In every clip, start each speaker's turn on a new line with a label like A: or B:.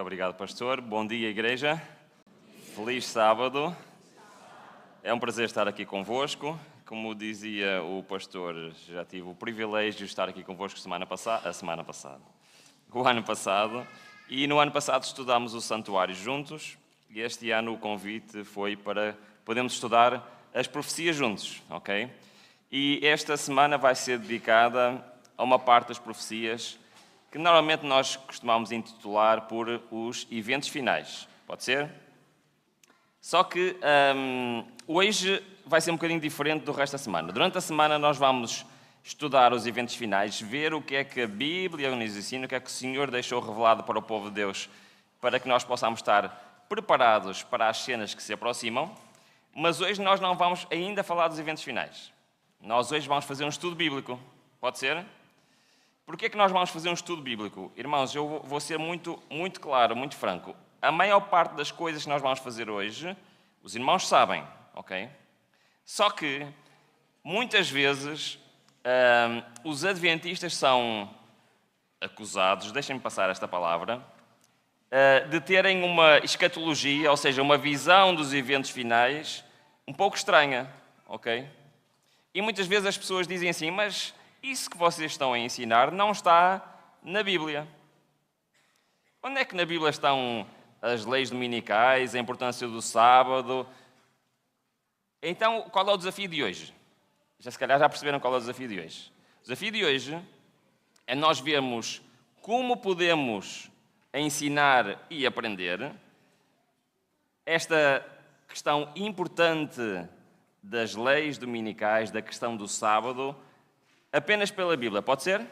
A: Muito obrigado, pastor. Bom dia, igreja. Feliz sábado. É um prazer estar aqui convosco. Como dizia o pastor, já tive o privilégio de estar aqui convosco o ano passado. E no ano passado estudámos o santuário juntos. E este ano o convite foi para podermos estudar as profecias juntos, ok? E esta semana vai ser dedicada a uma parte das profecias que normalmente nós costumamos intitular por os eventos finais. Pode ser? Só que hoje vai ser um bocadinho diferente do resto da semana. Durante a semana nós vamos estudar os eventos finais, ver o que é que a Bíblia nos ensina, o que é que o Senhor deixou revelado para o povo de Deus, para que nós possamos estar preparados para as cenas que se aproximam. Mas hoje nós não vamos ainda falar dos eventos finais. Nós hoje vamos fazer um estudo bíblico. Pode ser? Porquê é que nós vamos fazer um estudo bíblico? Irmãos, eu vou ser muito claro, muito franco. A maior parte das coisas que nós vamos fazer hoje, os irmãos sabem, ok? Só que, muitas vezes, os adventistas são acusados, deixem-me passar esta palavra, de terem uma escatologia, ou seja, uma visão dos eventos finais, um pouco estranha, ok? E muitas vezes as pessoas dizem assim, mas isso que vocês estão a ensinar não está na Bíblia. Onde é que na Bíblia estão as leis dominicais, a importância do sábado? Então, qual é o desafio de hoje? Se calhar já perceberam qual é o desafio de hoje. O desafio de hoje é nós vermos como podemos ensinar e aprender esta questão importante das leis dominicais, da questão do sábado, apenas pela Bíblia. Pode ser?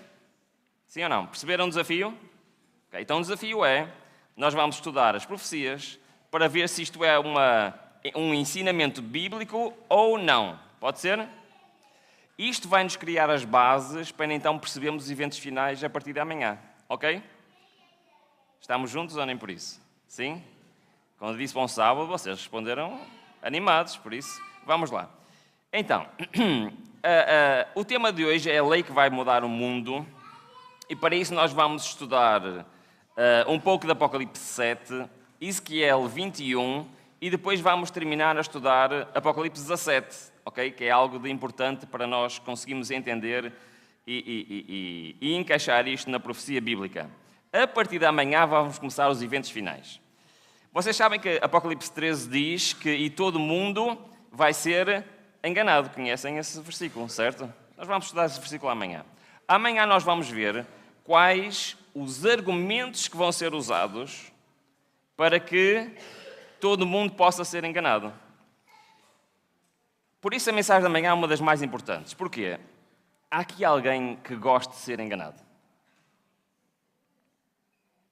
A: Sim ou não? Perceberam o desafio? Okay, então o desafio é, nós vamos estudar as profecias para ver se isto é um ensinamento bíblico ou não. Pode ser? Isto vai nos criar as bases para então percebermos os eventos finais a partir de amanhã. Ok? Estamos juntos ou nem por isso? Sim? Quando disse bom sábado, vocês responderam animados, por isso, vamos lá. Então, o tema de hoje é a lei que vai mudar o mundo, e para isso nós vamos estudar um pouco de Apocalipse 7, Ezequiel 21, e depois vamos terminar a estudar Apocalipse 17, ok? Que é algo de importante para nós conseguirmos entender e encaixar isto na profecia bíblica. A partir de amanhã vamos começar os eventos finais. Vocês sabem que Apocalipse 13 diz que e todo mundo vai ser enganado. Conhecem esse versículo, certo? Nós vamos estudar esse versículo amanhã. Amanhã nós vamos ver quais os argumentos que vão ser usados para que todo mundo possa ser enganado. Por isso a mensagem da manhã é uma das mais importantes. Porquê? Há aqui alguém que gosta de ser enganado?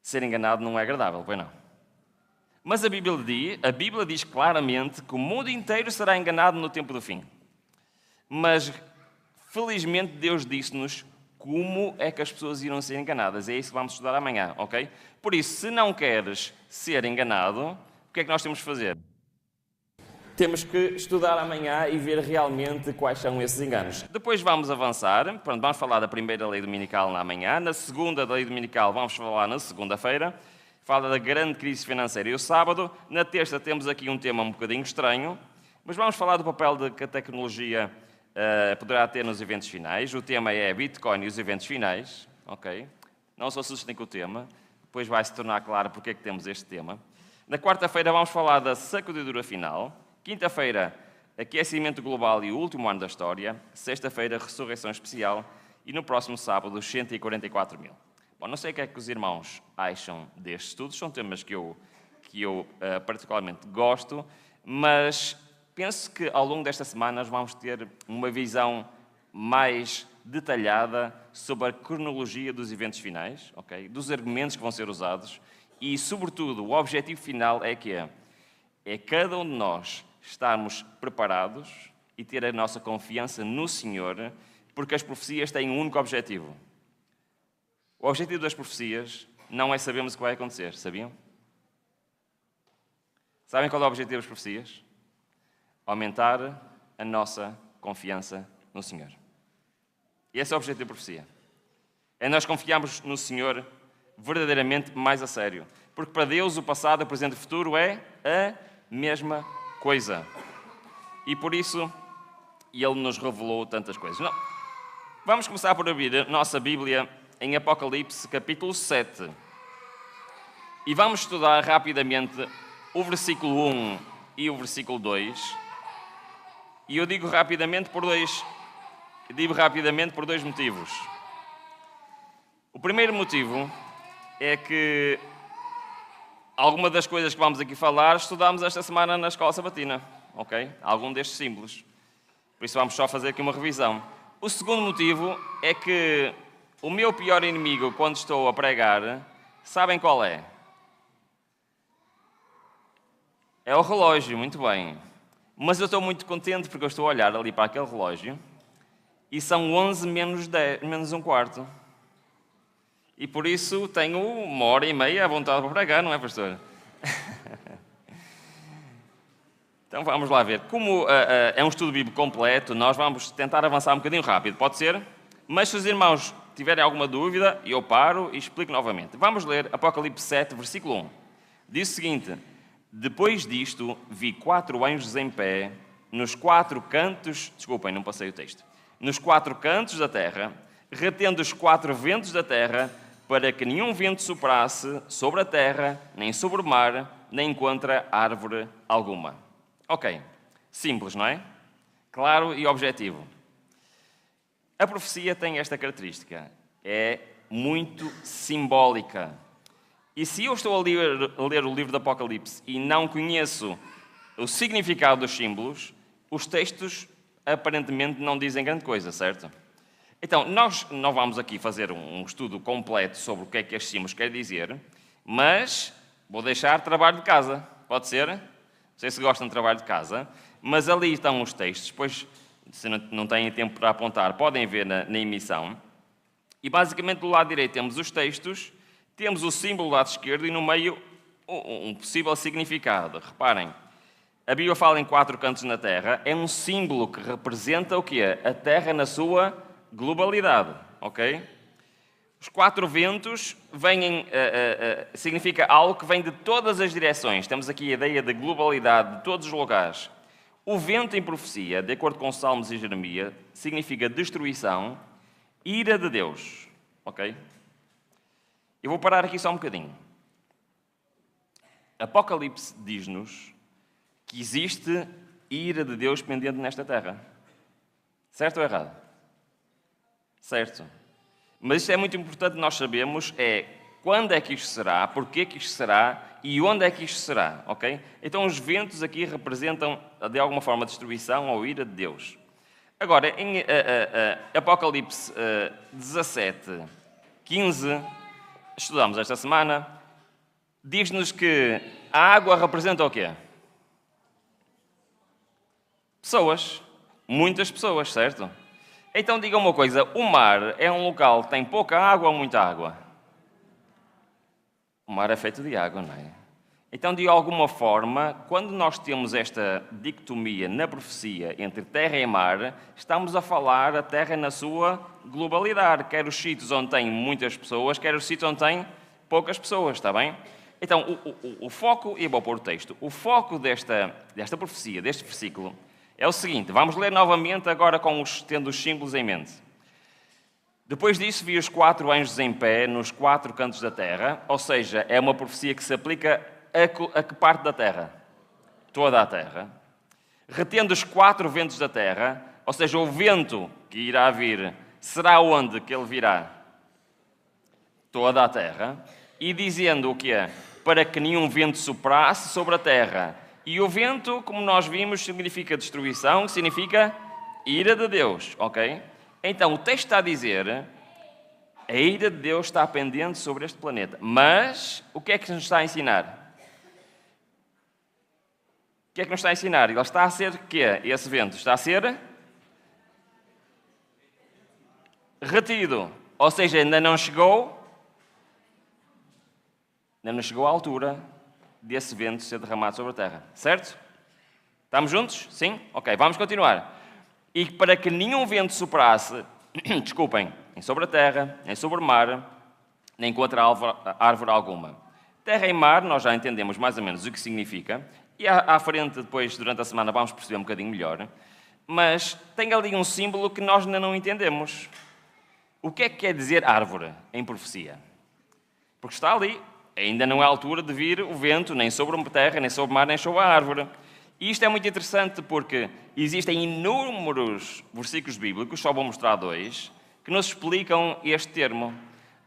A: Ser enganado não é agradável, pois não? Mas a Bíblia diz claramente que o mundo inteiro será enganado no tempo do fim. Mas, felizmente, Deus disse-nos como é que as pessoas irão ser enganadas. É isso que vamos estudar amanhã, ok? Por isso, se não queres ser enganado, o que é que nós temos de fazer? Temos que estudar amanhã e ver realmente quais são esses enganos. Depois vamos avançar. Pronto, vamos falar da primeira lei dominical na manhã. Na segunda lei dominical vamos falar na segunda-feira. Fala da grande crise financeira e o sábado. Na terça temos aqui um tema um bocadinho estranho, mas vamos falar do papel que a tecnologia poderá ter nos eventos finais. O tema é Bitcoin e os eventos finais. Ok? Não se assustem com o tema. Depois vai se tornar claro porque é que temos este tema. Na quarta-feira vamos falar da sacudidura final. Quinta-feira, aquecimento global e o último ano da história. Sexta-feira, ressurreição especial. E no próximo sábado, 144 mil. Bom, não sei o que é que os irmãos acham destes estudos, são temas que eu particularmente gosto, mas penso que ao longo desta semana nós vamos ter uma visão mais detalhada sobre a cronologia dos eventos finais, okay? Dos argumentos que vão ser usados e, sobretudo, o objetivo final é que é cada um de nós estarmos preparados e ter a nossa confiança no Senhor, porque as profecias têm um único objetivo. O objetivo das profecias não é sabermos o que vai acontecer, sabiam? Sabem qual é o objetivo das profecias? Aumentar a nossa confiança no Senhor. E esse é o objetivo da profecia. É nós confiarmos no Senhor verdadeiramente mais a sério. Porque para Deus o passado, o presente e o futuro é a mesma coisa. E por isso, Ele nos revelou tantas coisas. Não. Vamos começar por abrir a nossa Bíblia em Apocalipse, capítulo 7. E vamos estudar rapidamente o versículo 1 e o versículo 2. E eu digo rapidamente por dois motivos. O primeiro motivo é que alguma das coisas que vamos aqui falar estudámos esta semana na escola sabatina, ok? Algum destes símbolos. Por isso vamos só fazer aqui uma revisão. O segundo motivo é que o meu pior inimigo quando estou a pregar, sabem qual é? É o relógio, muito bem. Mas eu estou muito contente porque eu estou a olhar ali para aquele relógio e são 11 menos um quarto. E por isso tenho 1h30 à vontade para pregar, não é, pastor? Então vamos lá ver. Como é um estudo bíblico completo, nós vamos tentar avançar um bocadinho rápido, pode ser? Mas se os irmãos tiverem alguma dúvida, eu paro e explico novamente. Vamos ler Apocalipse 7, versículo 1. Diz o seguinte: depois disto, vi 4 anjos em pé, nos 4 cantos... Desculpem, não passei o texto. Nos 4 cantos da terra, retendo os 4 ventos da terra, para que nenhum vento soprasse sobre a terra, nem sobre o mar, nem contra árvore alguma. Ok, simples, não é? Claro e objetivo. A profecia tem esta característica. É muito simbólica. E se eu estou a ler o livro do Apocalipse e não conheço o significado dos símbolos, os textos aparentemente não dizem grande coisa, certo? Então, nós não vamos aqui fazer um estudo completo sobre o que é que estes símbolos querem dizer, mas vou deixar trabalho de casa, pode ser? Não sei se gostam de trabalho de casa, mas ali estão os textos, depois, se não têm tempo para apontar, podem ver na emissão. E basicamente do lado direito temos os textos, temos o símbolo do lado esquerdo e no meio um possível significado. Reparem, a Bíblia fala em 4 cantos na terra, é um símbolo que representa o quê? A terra na sua globalidade, ok? Os 4 ventos significa algo que vem de todas as direções. Temos aqui a ideia de globalidade de todos os lugares. O vento em profecia, de acordo com Salmos e Jeremias, significa destruição, ira de Deus, ok? Eu vou parar aqui só um bocadinho. Apocalipse diz-nos que existe ira de Deus pendente nesta terra. Certo ou errado? Certo. Mas isto é muito importante nós sabermos quando é que isto será, porquê que isto será e onde é que isto será, ok? Então os ventos aqui representam de alguma forma a destruição ou ira de Deus. Agora, em Apocalipse 17, 15, estudamos esta semana, diz-nos que a água representa o quê? Pessoas. Muitas pessoas, certo? Então diga uma coisa, o mar é um local que tem pouca água ou muita água? O mar é feito de água, não é? Então, de alguma forma, quando nós temos esta dicotomia na profecia entre terra e mar, estamos a falar a terra na sua globalidade, quer os sítios onde tem muitas pessoas, quer os sítios onde tem poucas pessoas, está bem? Então, o foco, e vou pôr o texto, o foco desta profecia, deste versículo, é o seguinte, vamos ler novamente agora tendo os símbolos em mente. Depois disso vi os 4 anjos em pé nos 4 cantos da terra, ou seja, é uma profecia que se aplica a que parte da terra? Toda a terra. Retendo os 4 ventos da terra, ou seja, o vento que irá vir, será onde que ele virá? Toda a terra. E dizendo o que é? Para que nenhum vento soprasse sobre a terra. E o vento, como nós vimos, significa destruição, significa ira de Deus, ok? Então, o texto está a dizer, a ira de Deus está pendente sobre este planeta. Mas, o que é que nos está a ensinar? O que é que nos está a ensinar? Ele está a ser o quê? Esse vento está a ser retido. Ou seja, ainda não chegou à altura desse vento ser derramado sobre a terra. Certo? Estamos juntos? Sim? Ok, vamos continuar. E para que nenhum vento soprasse, desculpem, nem sobre a terra, nem sobre o mar, nem contra árvore alguma. Terra e mar, nós já entendemos mais ou menos o que significa. E à frente, depois, durante a semana, vamos perceber um bocadinho melhor. Mas tem ali um símbolo que nós ainda não entendemos. O que é que quer dizer árvore em profecia? Porque está ali. Ainda não é a altura de vir o vento, nem sobre a terra, nem sobre o mar, nem sobre a árvore. E isto é muito interessante porque existem inúmeros versículos bíblicos, só vou mostrar 2, que nos explicam este termo.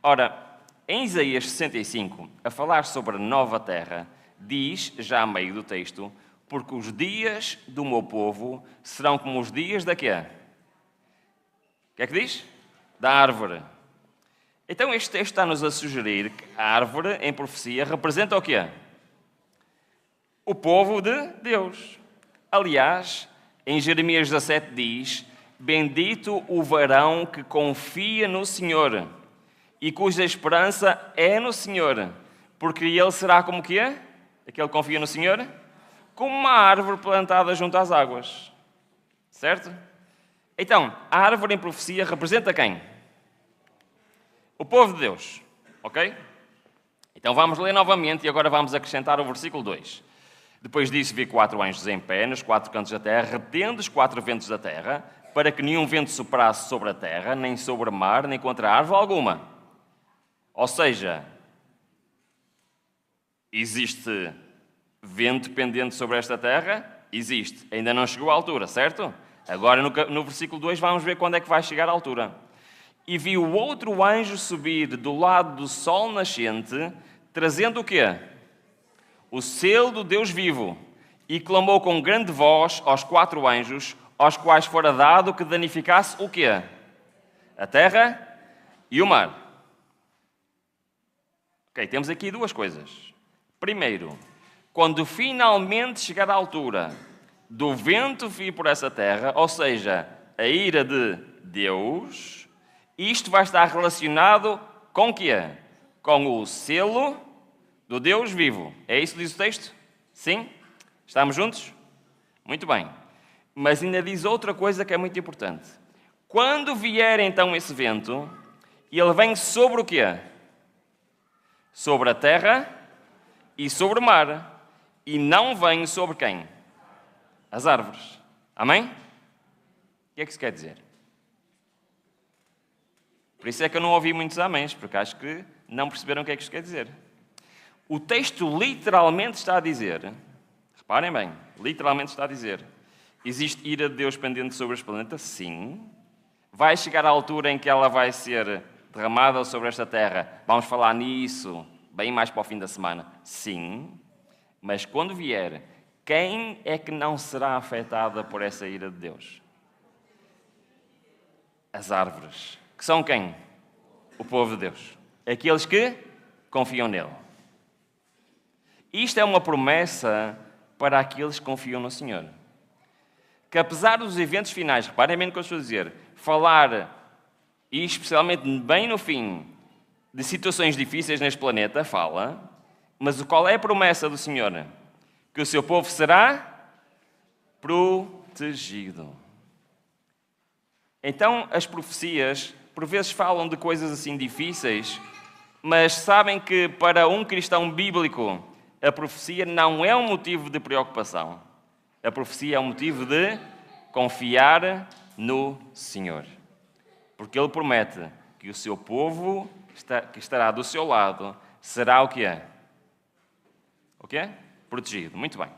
A: Ora, em Isaías 65, a falar sobre a nova terra, diz, já a meio do texto, porque os dias do meu povo serão como os dias da quê? O que é que diz? Da árvore. Então este texto está-nos a sugerir que a árvore, em profecia, representa o quê? O povo de Deus. Aliás, em Jeremias 17 diz, bendito o varão que confia no Senhor e cuja esperança é no Senhor, porque ele será como que é? Aquele que confia no Senhor? Como uma árvore plantada junto às águas. Certo? Então, a árvore em profecia representa quem? O povo de Deus. Ok? Então vamos ler novamente e agora vamos acrescentar o versículo 2. Depois disso vi 4 anjos em pé nos 4 cantos da terra, retendo os 4 ventos da terra, para que nenhum vento soprasse sobre a terra, nem sobre o mar, nem contra árvore alguma. Ou seja, existe vento pendente sobre esta terra? Existe. Ainda não chegou à altura, certo? Agora no versículo 2 vamos ver quando é que vai chegar à altura. E vi o outro anjo subir do lado do sol nascente, trazendo o quê? O selo do Deus vivo. E clamou com grande voz aos 4 anjos, aos quais fora dado que danificasse o quê? A terra e o mar. Ok, temos aqui 2 coisas. Primeiro, quando finalmente chegar à altura do vento vir por essa terra, ou seja, a ira de Deus, isto vai estar relacionado com o quê? Com o selo do Deus vivo. É isso que diz o texto? Sim? Estamos juntos? Muito bem. Mas ainda diz outra coisa que é muito importante. Quando vier então esse vento, ele vem sobre o quê? Sobre a terra e sobre o mar. E não vem sobre quem? As árvores. Amém? O que é que isso quer dizer? Por isso é que eu não ouvi muitos améns, porque acho que não perceberam o que é que isto quer dizer. O texto literalmente está a dizer, reparem bem, literalmente está a dizer, existe ira de Deus pendente sobre este planeta? Sim. Vai chegar a altura em que ela vai ser derramada sobre esta terra? Vamos falar nisso bem mais para o fim da semana? Sim. Mas quando vier, quem é que não será afetada por essa ira de Deus? As árvores. Que são quem? O povo de Deus. Aqueles que confiam nele. Isto é uma promessa para aqueles que confiam no Senhor. Que apesar dos eventos finais, reparem bem no que eu estou a dizer, falar, e especialmente bem no fim, de situações difíceis neste planeta, fala, mas qual é a promessa do Senhor? Que o seu povo será protegido. Então, as profecias, por vezes falam de coisas assim difíceis, mas sabem que para um cristão bíblico, a profecia não é um motivo de preocupação. A profecia é um motivo de confiar no Senhor. Porque Ele promete que o seu povo, que estará do seu lado, será o que é? O que é? Protegido. Muito bem.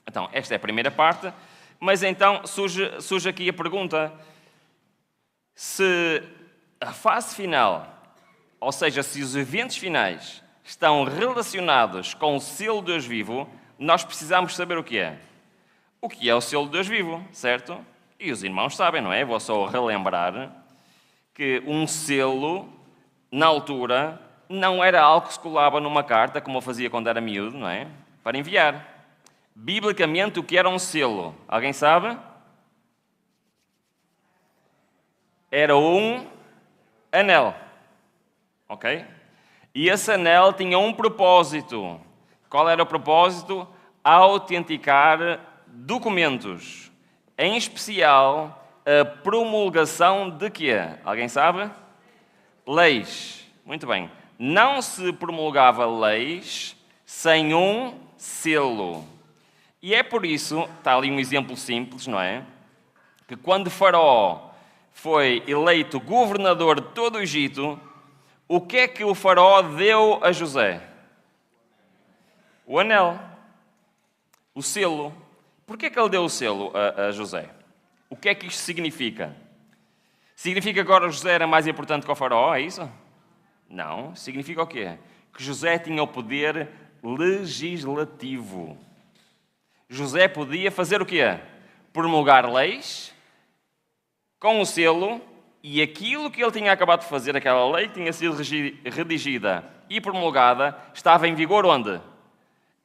A: Então, esta é a primeira parte. Mas então surge aqui a pergunta: se a fase final, ou seja, se os eventos finais estão relacionados com o selo de Deus vivo, nós precisamos saber o que é. O que é o selo de Deus vivo, certo? E os irmãos sabem, não é? Vou só relembrar que um selo, na altura, não era algo que se colava numa carta, como eu fazia quando era miúdo, não é? Para enviar. Biblicamente, o que era um selo? Alguém sabe? Era um anel. Ok? E esse anel tinha um propósito. Qual era o propósito? Autenticar documentos. Em especial, a promulgação de quê? Alguém sabe? Leis. Muito bem. não se promulgava leis sem um selo. E é por isso, está ali um exemplo simples, não é? Que quando Faraó foi eleito governador de todo o Egito, o que é que o Faraó deu a José? O anel, o selo. Porquê que ele deu o selo a José? O que é que isto significa? Significa que agora José era mais importante que o Faraó, é isso? Não. Significa o quê? Que José tinha o poder legislativo. José podia fazer o quê? Promulgar leis com o selo, e aquilo que ele tinha acabado de fazer, aquela lei que tinha sido redigida e promulgada, estava em vigor onde?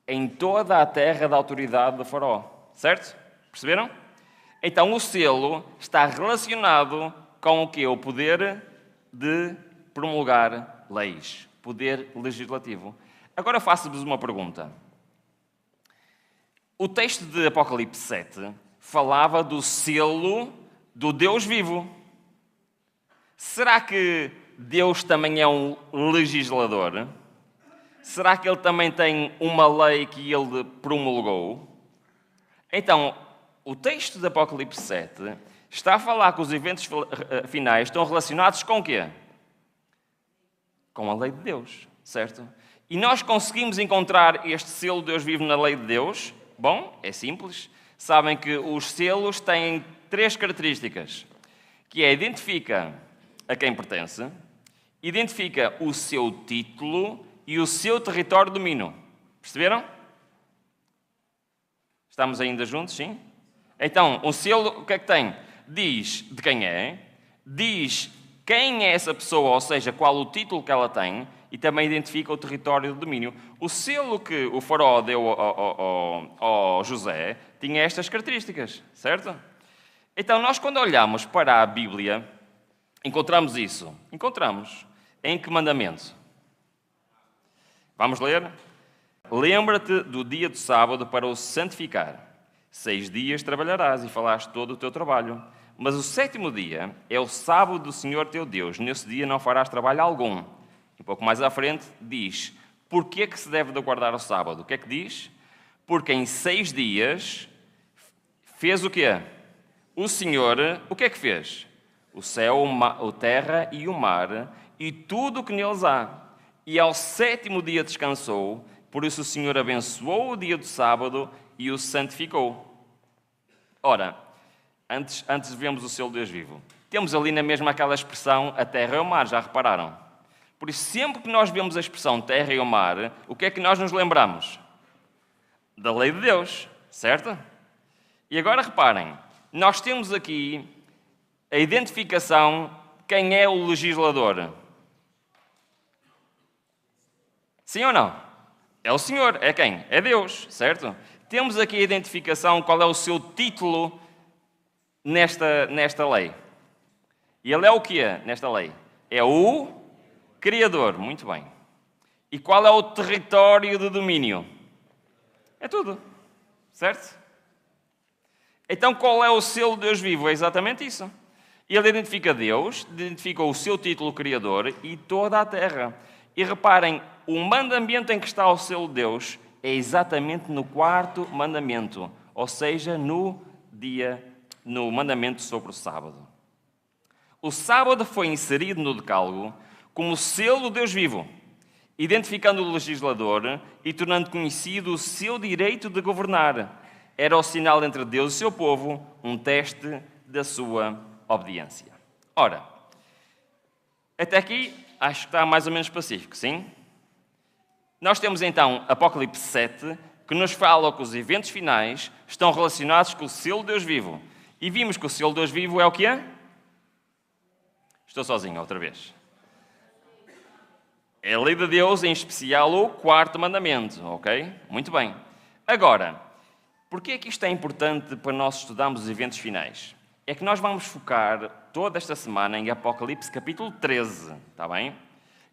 A: Em toda a terra da autoridade do Faraó. Certo? Perceberam? Então o selo está relacionado com o quê? O poder de promulgar leis. Poder legislativo. Agora faço-vos uma pergunta. O texto de Apocalipse 7 falava do selo do Deus vivo. Será que Deus também é um legislador? Será que Ele também tem uma lei que Ele promulgou? Então, o texto de Apocalipse 7 está a falar que os eventos finais estão relacionados com o quê? Com a lei de Deus, certo? E nós conseguimos encontrar este selo Deus vivo na lei de Deus? Bom, é simples. Sabem que os selos têm 3 características, que é identifica a quem pertence, identifica o seu título e o seu território de domínio. Perceberam? Estamos ainda juntos, sim? Então, o selo, o que é que tem? Diz de quem é, diz quem é essa pessoa, ou seja, qual o título que ela tem, e também identifica o território de domínio. O selo que o Faraó deu ao José tinha estas características, certo? Então, nós quando olhamos para a Bíblia, encontramos isso. Encontramos. Em que mandamento? Vamos ler? Lembra-te do dia do sábado para o santificar. 6 dias trabalharás e falaste todo o teu trabalho. Mas o 7º dia é o sábado do Senhor teu Deus. Nesse dia não farás trabalho algum. Um pouco mais à frente diz, porquê que se deve de guardar o sábado? O que é que diz? Porque em 6 dias fez o quê? O Senhor, o que é que fez? O céu, a terra e o mar, e tudo o que neles há. E ao 7º dia descansou, por isso o Senhor abençoou o dia do sábado e o santificou. Ora, antes vemos o selo Deus vivo. Temos ali na mesma aquela expressão, a terra e o mar, já repararam? Por isso, sempre que nós vemos a expressão terra e o mar, o que é que nós nos lembramos? Da lei de Deus, certo? E agora reparem, nós temos aqui a identificação de quem é o legislador. Sim ou não? É o Senhor. É quem? É Deus, certo? Temos aqui a identificação, qual é o seu título nesta lei. E ele é o que é nesta lei? É o Criador. Muito bem. E qual é o território de domínio? É tudo. Certo? Então qual é o selo de Deus vivo? É exatamente isso. Ele identifica Deus, identifica o seu título Criador e toda a terra. E reparem, o mandamento em que está o selo de Deus é exatamente no 4º mandamento, ou seja, no mandamento sobre o sábado. O sábado foi inserido no decálogo como selo do Deus vivo, identificando o legislador e tornando conhecido o seu direito de governar. Era o sinal entre Deus e o seu povo, um teste da sua obediência. Ora, até aqui acho que está mais ou menos pacífico, sim? Nós temos então Apocalipse 7, que nos fala que os eventos finais estão relacionados com o selo de Deus vivo. E vimos que o selo de Deus vivo é o que é? Estou sozinho outra vez. É a lei de Deus, em especial o 4º mandamento, ok? Muito bem. Agora, porquê é que isto é importante para nós estudarmos os eventos finais? É que nós vamos focar toda esta semana em Apocalipse capítulo 13, está bem?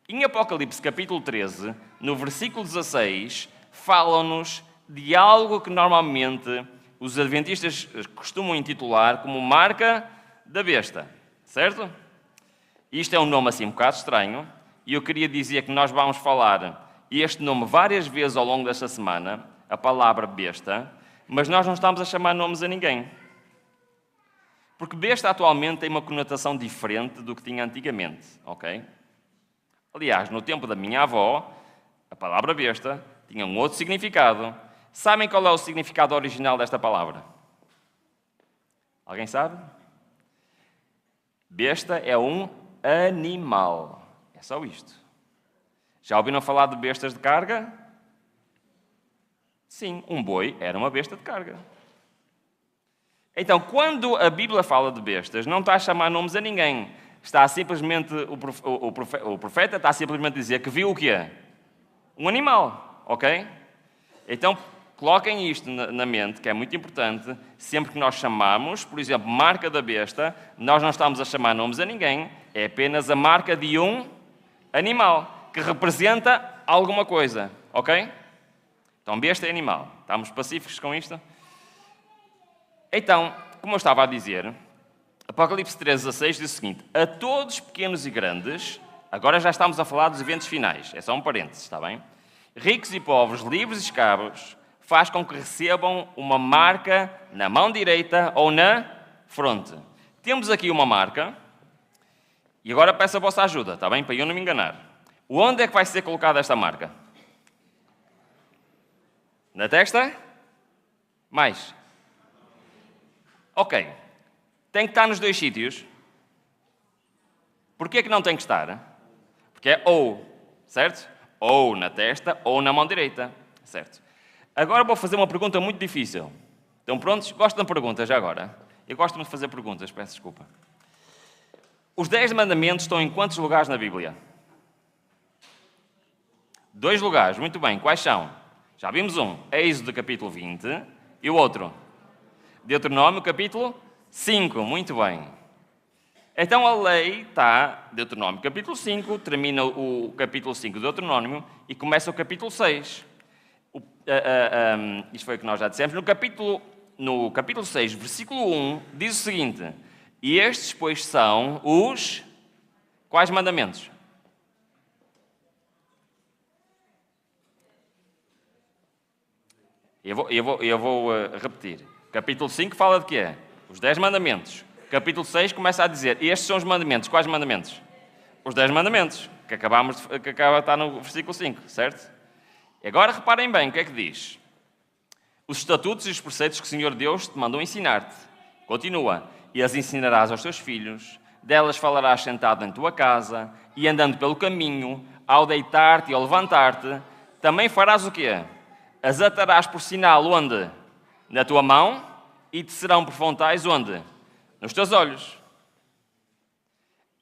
A: Em Apocalipse capítulo 13, no versículo 16, falam-nos de algo que normalmente os adventistas costumam intitular como marca da besta, certo? Isto é um nome assim um bocado estranho, e eu queria dizer que nós vamos falar este nome várias vezes ao longo desta semana, a palavra besta, mas nós não estamos a chamar nomes a ninguém. Porque besta atualmente tem uma conotação diferente do que tinha antigamente, ok? Aliás, no tempo da minha avó, a palavra besta tinha um outro significado. Sabem qual é o significado original desta palavra? Alguém sabe? Besta é um animal. É só isto. Já ouviram falar de bestas de carga? Sim, um boi era uma besta de carga. Então, quando a Bíblia fala de bestas, não está a chamar nomes a ninguém. Está simplesmente, o profeta está simplesmente a dizer que viu o quê? Um animal, ok? Então, coloquem isto na mente, que é muito importante. Sempre que nós chamamos, por exemplo, marca da besta, nós não estamos a chamar nomes a ninguém, é apenas a marca de um animal, que representa alguma coisa, ok? Então, besta é animal. Estamos pacíficos com isto? Então, como eu estava a dizer, Apocalipse 13:16 diz o seguinte: a todos pequenos e grandes, agora já estamos a falar dos eventos finais, é só um parênteses, está bem? Ricos e pobres, livres e escravos, faz com que recebam uma marca na mão direita ou na fronte. Temos aqui uma marca, e agora peço a vossa ajuda, está bem? Para eu não me enganar. Onde é que vai ser colocada esta marca? Na testa? Mais? Ok. Tem que estar nos dois sítios. Porquê que não tem que estar? Porque é ou, certo? Ou na testa ou na mão direita, certo? Agora vou fazer uma pergunta muito difícil. Estão prontos? Gostam de perguntas já agora? Eu gosto muito de fazer perguntas, peço desculpa. Os 10 mandamentos estão em quantos lugares na Bíblia? 2 lugares, muito bem. Quais são? Já vimos um, Êxodo capítulo 20, e o outro? Deuteronômio capítulo 5, muito bem. Então a lei está, Deuteronômio capítulo 5, termina o capítulo 5 do Deuteronômio e começa o capítulo 6. Isto foi o que nós já dissemos. No capítulo 6, versículo 1, diz o seguinte: e estes, pois, são os... Quais mandamentos? Eu vou repetir. Capítulo 5 fala de quê? Os 10 mandamentos. Capítulo 6 começa a dizer: estes são os mandamentos. Quais mandamentos? Os 10 mandamentos, que acaba de estar no versículo 5, certo? E agora reparem bem o que é que diz. Os estatutos e os preceitos que o Senhor Deus te mandou ensinar-te. Continua. E as ensinarás aos teus filhos, delas falarás sentado em tua casa e andando pelo caminho, ao deitar-te e ao levantar-te. Também farás o quê? As atarás por sinal onde? Na tua mão, e te serão por frontais onde? Nos teus olhos.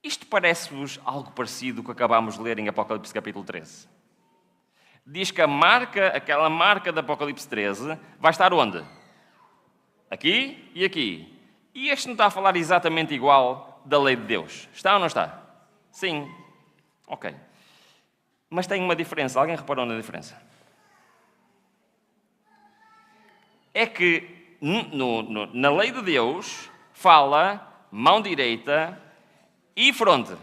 A: Isto parece-vos algo parecido com o que acabámos de ler em Apocalipse capítulo 13. Diz que aquela marca de Apocalipse 13, vai estar onde? Aqui e aqui. E este não está a falar exatamente igual da lei de Deus. Está ou não está? Sim. Ok. Mas tem uma diferença. Alguém reparou na diferença? É que na lei de Deus fala mão direita e fronte.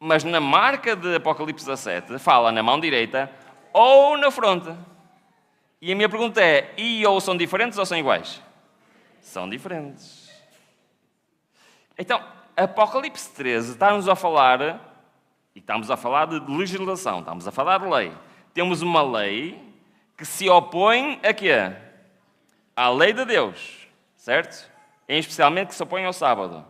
A: Mas na marca de Apocalipse 17 fala na mão direita ou na fronte. E a minha pergunta é: e ou são diferentes ou são iguais? São diferentes. Então, Apocalipse 13 está-nos a falar, e estamos a falar de legislação, estamos a falar de lei. Temos uma lei que se opõe a quê? À lei de Deus, certo? Em especialmente que se opõe ao sábado.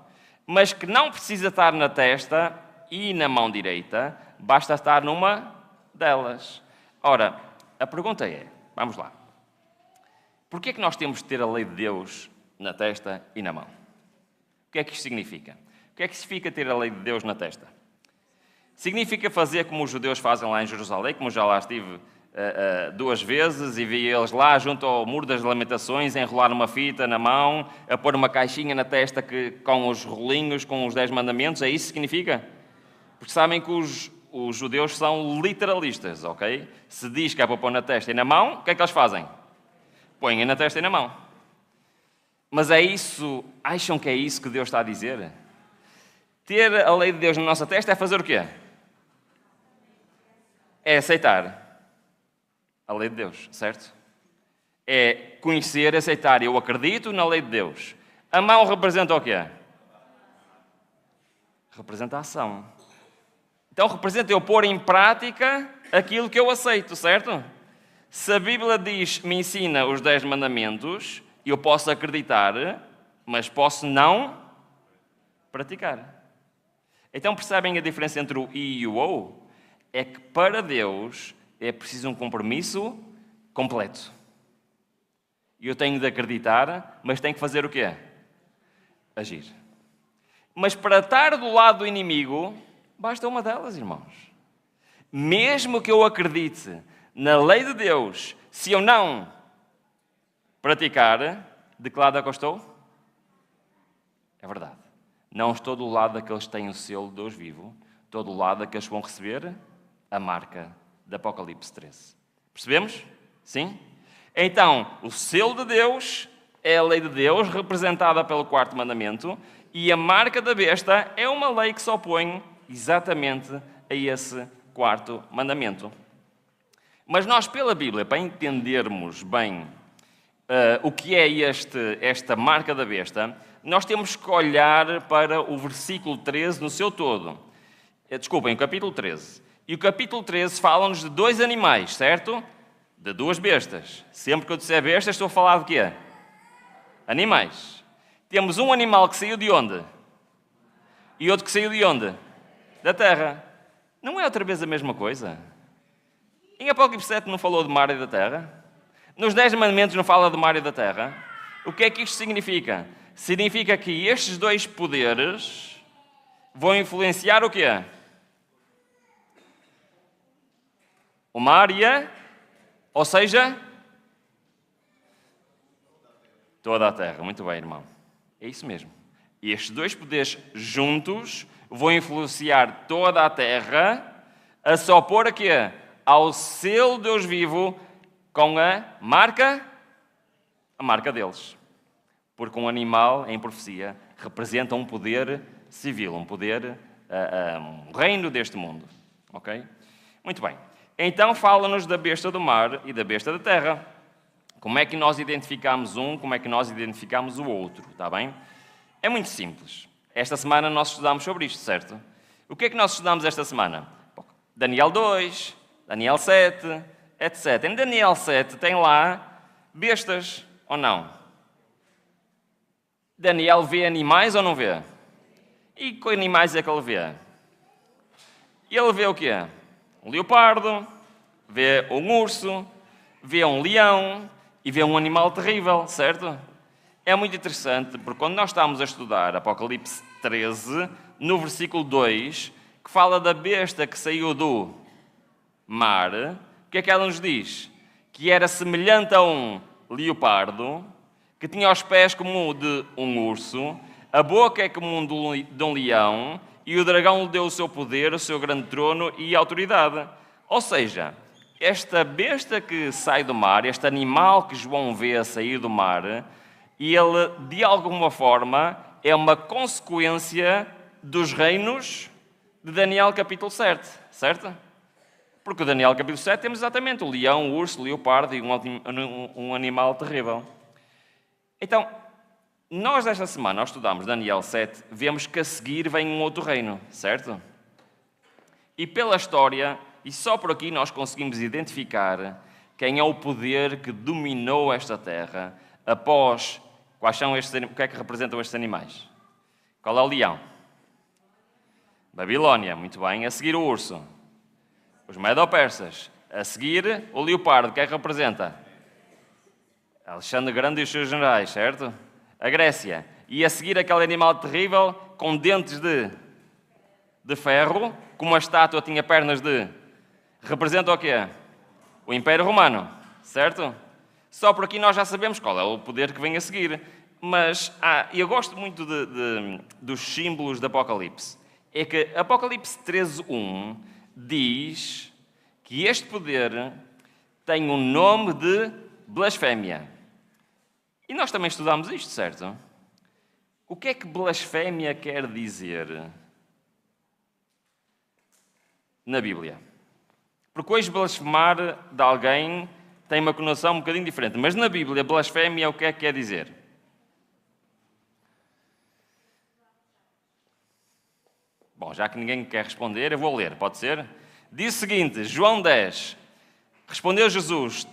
A: Mas que não precisa estar na testa e na mão direita, basta estar numa delas. Ora, a pergunta é, vamos lá. Porquê é que nós temos de ter a lei de Deus na testa e na mão? O que é que isto significa? O que é que significa ter a lei de Deus na testa? Significa fazer como os judeus fazem lá em Jerusalém, como já lá estive 2 vezes e vi eles lá junto ao Muro das Lamentações a enrolar uma fita na mão, a pôr uma caixinha na testa com os rolinhos, com os 10 mandamentos. É isso que significa? Porque sabem que os judeus são literalistas, ok? Se diz que é para pôr na testa e na mão, o que é que eles fazem? Põem na testa e na mão. Mas é isso, acham que é isso que Deus está a dizer? Ter a lei de Deus na nossa testa é fazer o quê? é aceitar a lei de Deus, certo? É conhecer, aceitar. Eu acredito na lei de Deus. A mão representa o quê? Representa a ação. Então representa eu pôr em prática aquilo que eu aceito, certo? Se a Bíblia me ensina os 10 mandamentos, eu posso acreditar, mas posso não praticar. Então percebem a diferença entre o I e o OU? É que para Deus é preciso um compromisso completo. E eu tenho de acreditar, mas tenho que fazer o quê? Agir. Mas para estar do lado do inimigo, basta uma delas, irmãos. Mesmo que eu acredite na lei de Deus, se eu não praticar, de que lado é que eu estou? É verdade. Não estou do lado daqueles que têm o selo de Deus vivo, estou do lado daqueles que vão receber a marca de Apocalipse 13. Percebemos? Sim? Então, o selo de Deus é a lei de Deus, representada pelo 4º mandamento, e a marca da besta é uma lei que se opõe exatamente a esse 4º mandamento. Mas nós, pela Bíblia, para entendermos bem o que é esta marca da besta, nós temos que olhar para o versículo 13 no seu todo. Desculpem, o capítulo 13. E o capítulo 13 fala-nos de 2 animais, certo? De 2 bestas. Sempre que eu disser bestas, estou a falar de quê? Animais. Temos um animal que saiu de onde? E outro que saiu de onde? Da terra. Não é outra vez a mesma coisa? Em Apocalipse 7 não falou de mar e da terra? Nos 10 mandamentos não fala do mar e da terra? O que é que isto significa? Significa que estes 2 poderes vão influenciar o quê? O mar e a... Ou seja, toda a terra. Muito bem, irmão. É isso mesmo. E estes 2 poderes juntos vão influenciar toda a terra a se opor a quê? Ao selo de Deus vivo com a marca deles. Porque um animal, em profecia, representa um poder civil, um poder, um reino deste mundo. Ok? Muito bem. Então fala-nos da besta do mar e da besta da terra. Como é que nós identificamos um, como é que nós identificamos o outro, está bem? É muito simples. Esta semana nós estudamos sobre isto, certo? O que é que nós estudamos esta semana? Daniel 2, Daniel 7, etc. Em Daniel 7 tem lá bestas, ou não? Daniel vê animais ou não vê? E que animais é que ele vê? Ele vê o quê? Um leopardo, vê um urso, vê um leão e vê um animal terrível, certo? É muito interessante, porque quando nós estamos a estudar Apocalipse 13, no versículo 2, que fala da besta que saiu do mar, o que é que ela nos diz? Que era semelhante a um leopardo, que tinha os pés como o de um urso, a boca é como de um leão, e o dragão lhe deu o seu poder, o seu grande trono e autoridade. Ou seja, esta besta que sai do mar, este animal que João vê a sair do mar, ele, de alguma forma, é uma consequência dos reinos de Daniel capítulo 7, certo? Porque o Daniel capítulo 7 temos exatamente o leão, o urso, o leopardo e um animal terrível. Então, nós esta semana, ao estudarmos Daniel 7, vemos que a seguir vem um outro reino, certo? E pela história, e só por aqui nós conseguimos identificar quem é o poder que dominou esta terra após... Quais são estes, o que é que representam estes animais? Qual é o leão? Babilónia, muito bem. A seguir o urso. Os Medo-Persas. A seguir o leopardo, o que é que representa? Alexandre Grande e os seus generais, certo? A Grécia. E a seguir aquele animal terrível com dentes de ferro, com uma estátua tinha pernas de... Representa o quê? O Império Romano, certo? Só por aqui nós já sabemos qual é o poder que vem a seguir. Mas eu gosto muito dos símbolos de Apocalipse. É que Apocalipse 13:1 diz que este poder tem um nome de blasfémia. E nós também estudamos isto, certo? O que é que blasfémia quer dizer na Bíblia? Porque hoje blasfemar de alguém tem uma conotação um bocadinho diferente. Mas na Bíblia, blasfémia, o que é que quer dizer? Bom, já que ninguém quer responder, eu vou ler, pode ser? Diz o seguinte, João 10. Respondeu Jesus,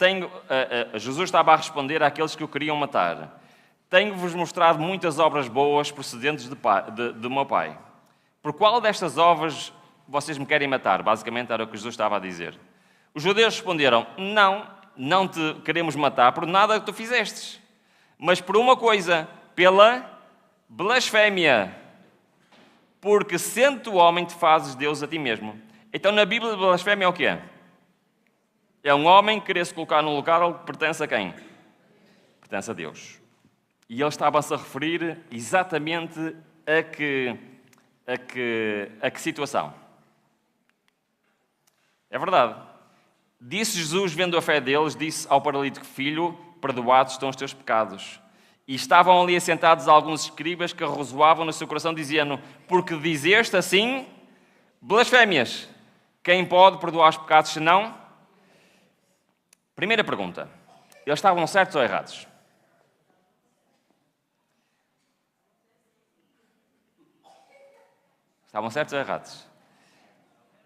A: Jesus estava a responder àqueles que o queriam matar. Tenho-vos mostrado muitas obras boas procedentes do meu Pai. Por qual destas obras vocês me querem matar? Basicamente era o que Jesus estava a dizer. Os judeus responderam, não te queremos matar por nada que tu fizestes, mas por uma coisa, pela blasfémia. Porque sendo tu homem, te fazes Deus a ti mesmo. Então na Bíblia, blasfémia é o que é? É um homem querer se colocar num lugar que pertence a quem? Pertence a Deus. E ele estava-se a referir exatamente a que situação? É verdade. Disse Jesus, vendo a fé deles, disse ao paralítico, filho, perdoados estão os teus pecados. E estavam ali assentados alguns escribas que arrozoavam no seu coração, dizendo, porque dizeste assim, blasfémias. Quem pode perdoar os pecados, senão? Primeira pergunta. Eles estavam certos ou errados? Estavam certos ou errados?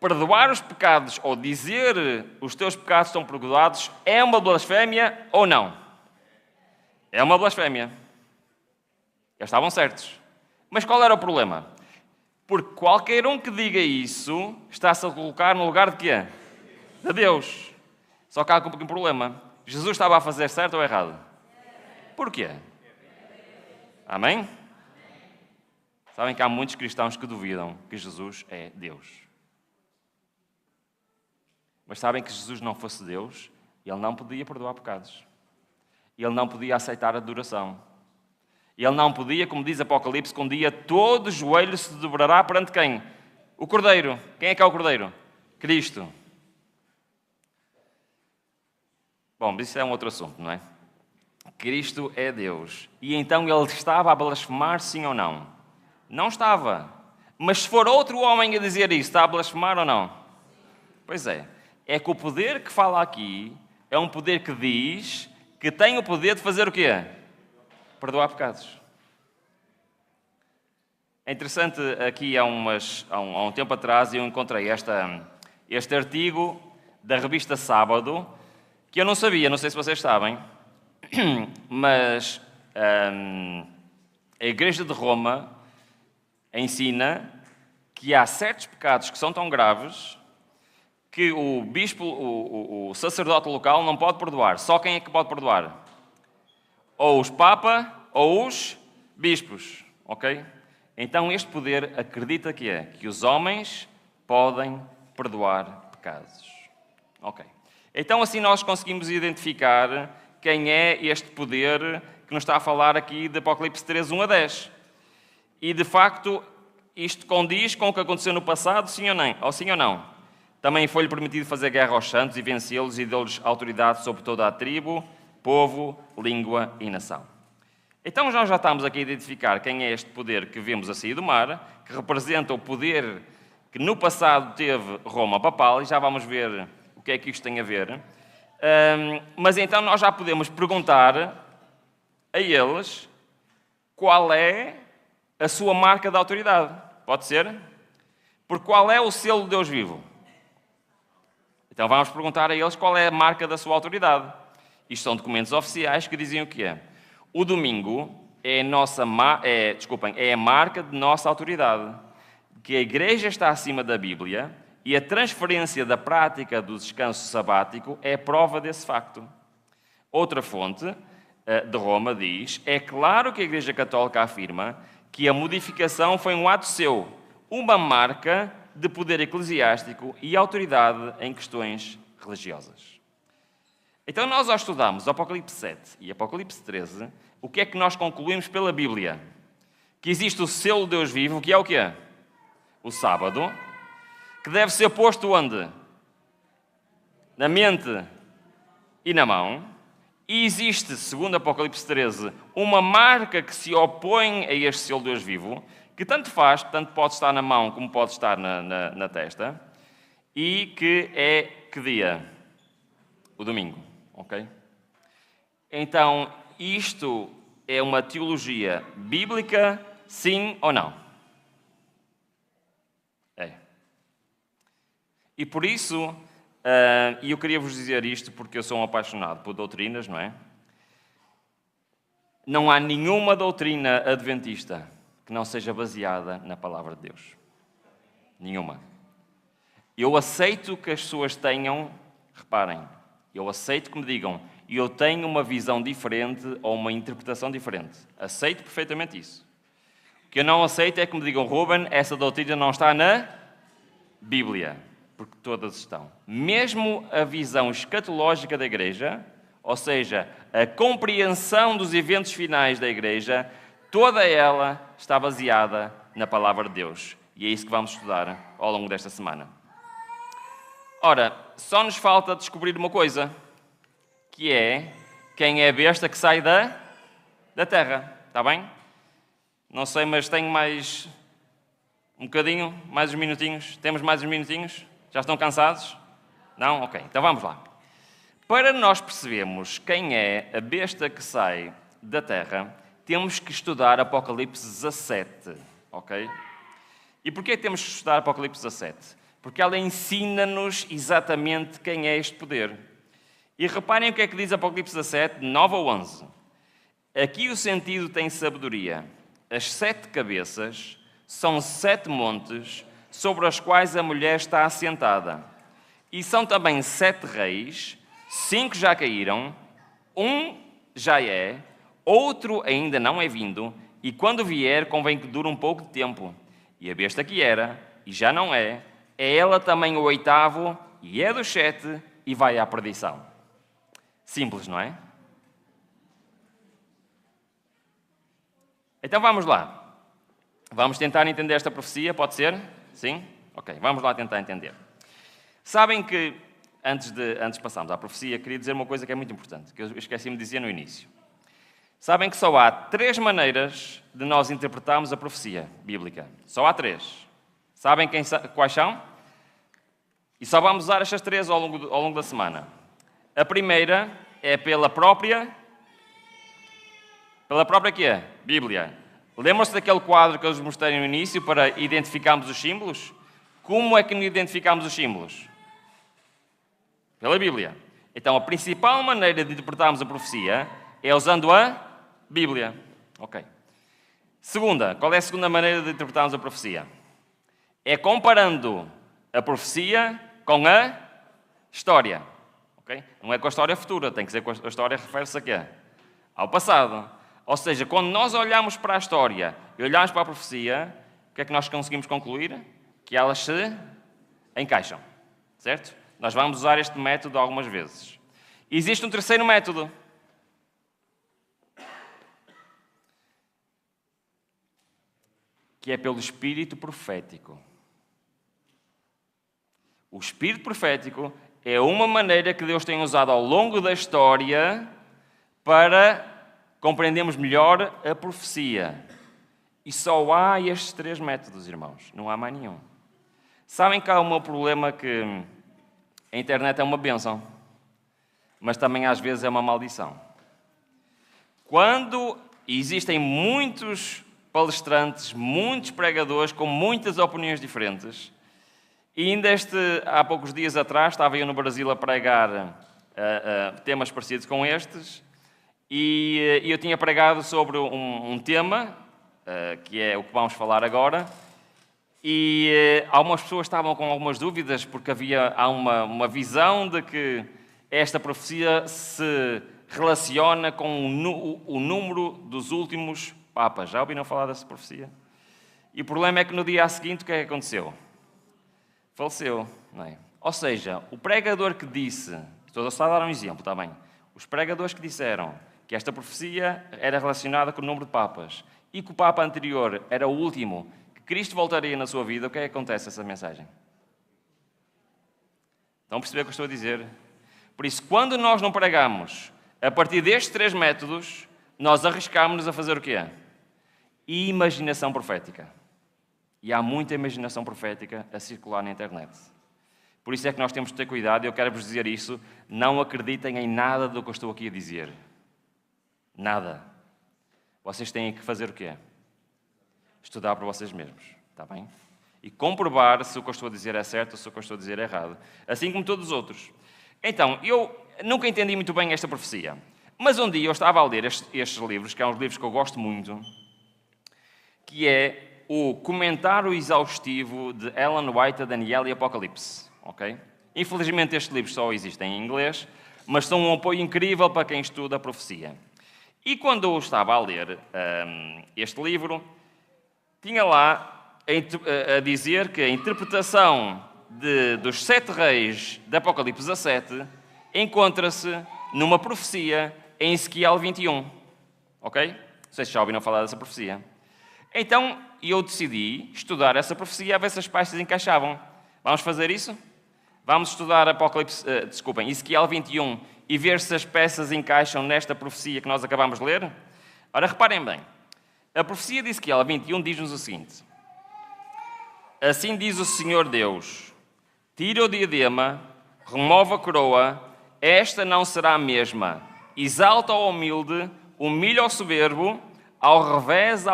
A: Perdoar os pecados ou dizer os teus pecados estão perdoados é uma blasfémia ou não? É uma blasfémia. Eles estavam certos. Mas qual era o problema? Porque qualquer um que diga isso está-se a colocar no lugar de quê? De Deus. Só que há um problema. Jesus estava a fazer certo ou errado? Porquê? Amém? Sabem que há muitos cristãos que duvidam que Jesus é Deus. Mas sabem que se Jesus não fosse Deus, Ele não podia perdoar pecados. Ele não podia aceitar a adoração. Ele não podia, como diz Apocalipse, que um dia todo joelho se dobrará perante quem? O Cordeiro. Quem é que é o Cordeiro? Cristo. Bom, isso é um outro assunto, não é? Cristo é Deus. E então Ele estava a blasfemar, sim ou não? Não estava. Mas se for outro homem a dizer isso, está a blasfemar ou não? Pois é. É que o poder que fala aqui é um poder que diz que tem o poder de fazer o quê? Perdoar pecados. É interessante, aqui há um tempo atrás eu encontrei este artigo da revista Sábado, que eu não sabia, não sei se vocês sabem, mas a Igreja de Roma ensina que há certos pecados que são tão graves que o bispo, o sacerdote local não pode perdoar. Só quem é que pode perdoar? Ou os papas ou os bispos, ok? Então este poder acredita que os homens podem perdoar pecados. Ok. Então assim nós conseguimos identificar quem é este poder que nos está a falar aqui de Apocalipse 3, 1 a 10. E de facto isto condiz com o que aconteceu no passado, sim ou não? Também foi-lhe permitido fazer guerra aos santos e vencê-los e deu-lhes autoridade sobre toda a tribo, povo, língua e nação. Então nós já estamos aqui a identificar quem é este poder que vemos a sair do mar, que representa o poder que no passado teve Roma papal, e já vamos ver o que é que isto tem a ver. Mas então nós já podemos perguntar a eles qual é a sua marca de autoridade. Pode ser? Porque qual é o selo de Deus vivo? Então vamos perguntar a eles qual é a marca da sua autoridade. Isto são documentos oficiais que dizem o que é. O domingo é a marca de nossa autoridade. Que a Igreja está acima da Bíblia e a transferência da prática do descanso sabático é prova desse facto. Outra fonte de Roma diz, é claro que a Igreja Católica afirma que a modificação foi um ato seu, uma marca de poder eclesiástico e autoridade em questões religiosas. Então nós ao estudarmos Apocalipse 7 e Apocalipse 13, o que é que nós concluímos pela Bíblia? Que existe o selo de Deus vivo, que é o quê? O sábado, que deve ser posto onde? Na mente e na mão. E existe, segundo Apocalipse 13, uma marca que se opõe a este selo de Deus vivo, que tanto faz, tanto pode estar na mão como pode estar na testa, e que Que dia? O domingo, ok? Então, isto é uma teologia bíblica, sim ou não? É. E por isso, e eu queria vos dizer isto porque eu sou um apaixonado por doutrinas, não é? Não há nenhuma doutrina adventista que não seja baseada na palavra de Deus. Nenhuma. Eu aceito que as pessoas tenham, reparem, eu aceito que me digam, eu tenho uma visão diferente ou uma interpretação diferente. Aceito perfeitamente isso. O que eu não aceito é que me digam, Ruben, essa doutrina não está na Bíblia, porque todas estão. Mesmo a visão escatológica da Igreja, ou seja, a compreensão dos eventos finais da Igreja, toda ela está baseada na Palavra de Deus. E é isso que vamos estudar ao longo desta semana. Ora, só nos falta descobrir uma coisa, que é quem é a besta que sai da terra. Está bem? Não sei, mas tenho mais um bocadinho, mais uns minutinhos. Temos mais uns minutinhos? Já estão cansados? Não? Ok, então vamos lá. Para nós percebermos quem é a besta que sai da terra, temos que estudar Apocalipse 17, ok? E porquê temos que estudar Apocalipse 17? Porque ela ensina-nos exatamente quem é este poder. E reparem o que é que diz Apocalipse 17, 9 ou 11. Aqui o sentido tem sabedoria. As 7 cabeças são 7 montes sobre os quais a mulher está assentada. E são também 7 reis, 5 já caíram, um já é, outro ainda não é vindo, e quando vier convém que dure um pouco de tempo. E a besta que era, e já não é ela também o 8º, e é dos 7, e vai à perdição. Simples, não é? Então vamos lá. Vamos tentar entender esta profecia, pode ser? Sim? Ok, vamos lá tentar entender. Sabem que, antes de passarmos à profecia, queria dizer uma coisa que é muito importante, que eu esqueci-me de dizer no início. Sabem que só há 3 maneiras de nós interpretarmos a profecia bíblica. Só há 3. Sabem quais são? E só vamos usar estas 3 ao longo da semana. A primeira é pela própria quê? Bíblia. Lembram-se daquele quadro que eu vos mostrei no início para identificarmos os símbolos? Como é que identificamos os símbolos? Pela Bíblia. Então, a principal maneira de interpretarmos a profecia é usando a Bíblia. Ok. Segunda, qual é a segunda maneira de interpretarmos a profecia? É comparando a profecia com a história. Okay? Não é com a história futura, tem que ser com a história, refere-se a quê? Ao passado. Ou seja, quando nós olhamos para a história e olhamos para a profecia, o que é que nós conseguimos concluir? Que elas se encaixam. Certo? Nós vamos usar este método algumas vezes. Existe um terceiro método. Que é pelo espírito profético. O espírito profético é uma maneira que Deus tem usado ao longo da história para compreendermos melhor a profecia. E só há estes 3 métodos, irmãos. Não há mais nenhum. Sabem que há um problema que a internet é uma bênção, mas também às vezes é uma maldição. Quando existem muitos palestrantes, muitos pregadores com muitas opiniões diferentes, e ainda há poucos dias atrás estava eu no Brasil a pregar temas parecidos com estes, e eu tinha pregado sobre um tema, que é o que vamos falar agora, e algumas pessoas estavam com algumas dúvidas, porque há uma visão de que esta profecia se relaciona com o número dos últimos papas. Já ouviram falar dessa profecia? E o problema é que no dia seguinte o que é que aconteceu? Faleceu, não é? Ou seja, o pregador que disse, estou a dar um exemplo, está bem? Os pregadores que disseram que esta profecia era relacionada com o número de papas e que o papa anterior era o último, que Cristo voltaria na sua vida, o que é que acontece essa mensagem? Estão a perceber o que eu estou a dizer? Por isso, quando nós não pregamos a partir destes 3 métodos, nós arriscámos-nos a fazer o quê? Imaginação profética. E há muita imaginação profética a circular na internet. Por isso é que nós temos de ter cuidado, e eu quero-vos dizer isso, não acreditem em nada do que eu estou aqui a dizer. Nada. Vocês têm que fazer o quê? Estudar por vocês mesmos, está bem? E comprovar se o que eu estou a dizer é certo ou se o que eu estou a dizer é errado. Assim como todos os outros. Então, eu nunca entendi muito bem esta profecia. Mas um dia eu estava a ler estes livros, que são uns livros que eu gosto muito, que é o Comentário Exaustivo de Ellen White, Daniel e Apocalipse. Okay? Infelizmente estes livros só existem em inglês, mas são um apoio incrível para quem estuda a profecia. E quando eu estava a ler este livro, tinha lá a dizer que a interpretação dos 7 reis de Apocalipse 17 encontra-se numa profecia em Ezequiel 21. Ok? Não sei se já ouviram falar dessa profecia. Então, eu decidi estudar essa profecia a ver se as peças encaixavam. Vamos fazer isso? Vamos estudar Ezequiel 21 e ver se as peças encaixam nesta profecia que nós acabamos de ler? Ora, reparem bem. A profecia de Ezequiel 21 diz-nos o seguinte: Assim diz o Senhor Deus, tira o diadema, remove a coroa, esta não será a mesma. Exalta o humilde, humilha o soberbo, ao revés,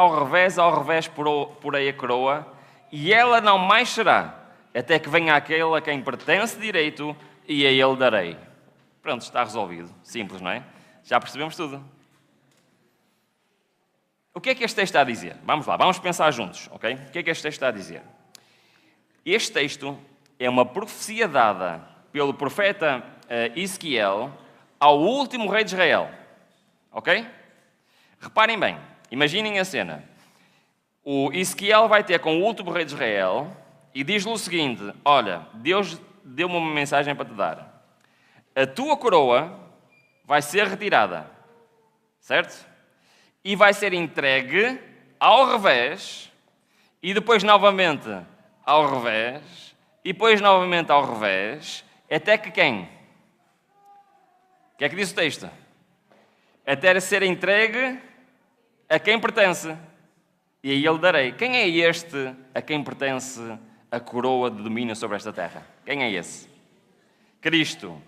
A: porei a coroa, e ela não mais será, até que venha aquele a quem pertence direito, e a ele darei. Pronto, está resolvido. Simples, não é? Já percebemos tudo. O que é que este texto está a dizer? Vamos lá, vamos pensar juntos, ok? O que é que este texto está a dizer? Este texto é uma profecia dada pelo profeta Ezequiel ao último rei de Israel, ok? Reparem bem, imaginem a cena. O Ezequiel vai ter com o último rei de Israel e diz-lhe o seguinte: olha, Deus deu-me uma mensagem para te dar. A tua coroa vai ser retirada, certo? E vai ser entregue ao revés, e depois novamente ao revés, e depois novamente ao revés, até que quem? O que é que diz o texto? Até ser entregue a quem pertence, e a ele darei. Quem é este a quem pertence a coroa de domínio sobre esta terra? Quem é esse? Cristo.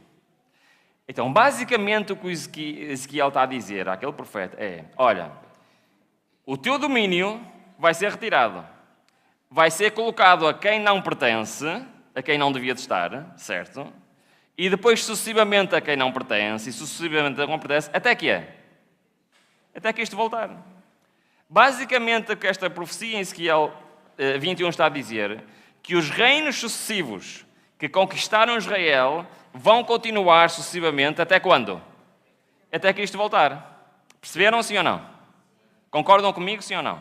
A: Então, basicamente, o que o Ezequiel está a dizer àquele profeta é: olha, o teu domínio vai ser retirado, vai ser colocado a quem não pertence, a quem não devia de estar, certo? E depois, sucessivamente, a quem não pertence, e sucessivamente a quem não pertence, até que é? Até que isto voltar. Basicamente, o que esta profecia em Ezequiel 21 está a dizer, que os reinos sucessivos que conquistaram Israel vão continuar sucessivamente até quando? Até que isto voltar. Perceberam, sim ou não? Concordam comigo, sim ou não?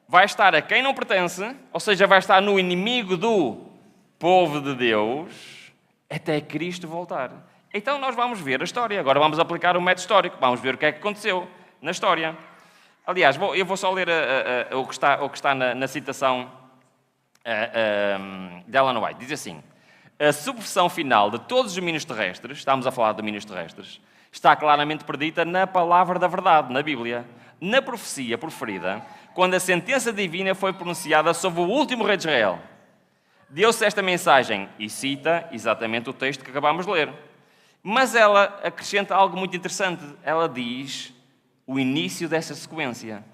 A: Vai estar a quem não pertence, ou seja, vai estar no inimigo do povo de Deus, até Cristo voltar. Então nós vamos ver a história. Agora vamos aplicar o método histórico. Vamos ver o que é que aconteceu na história. Aliás, eu vou só ler o que está na citação de Ellen White. Diz assim: a subversão final de todos os domínios terrestres, estamos a falar de domínios terrestres, está claramente predita na palavra da verdade, na Bíblia. Na profecia proferida, quando a sentença divina foi pronunciada sobre o último rei de Israel. Deu-se esta mensagem, e cita exatamente o texto que acabamos de ler. Mas ela acrescenta algo muito interessante. Ela diz o início dessa sequência.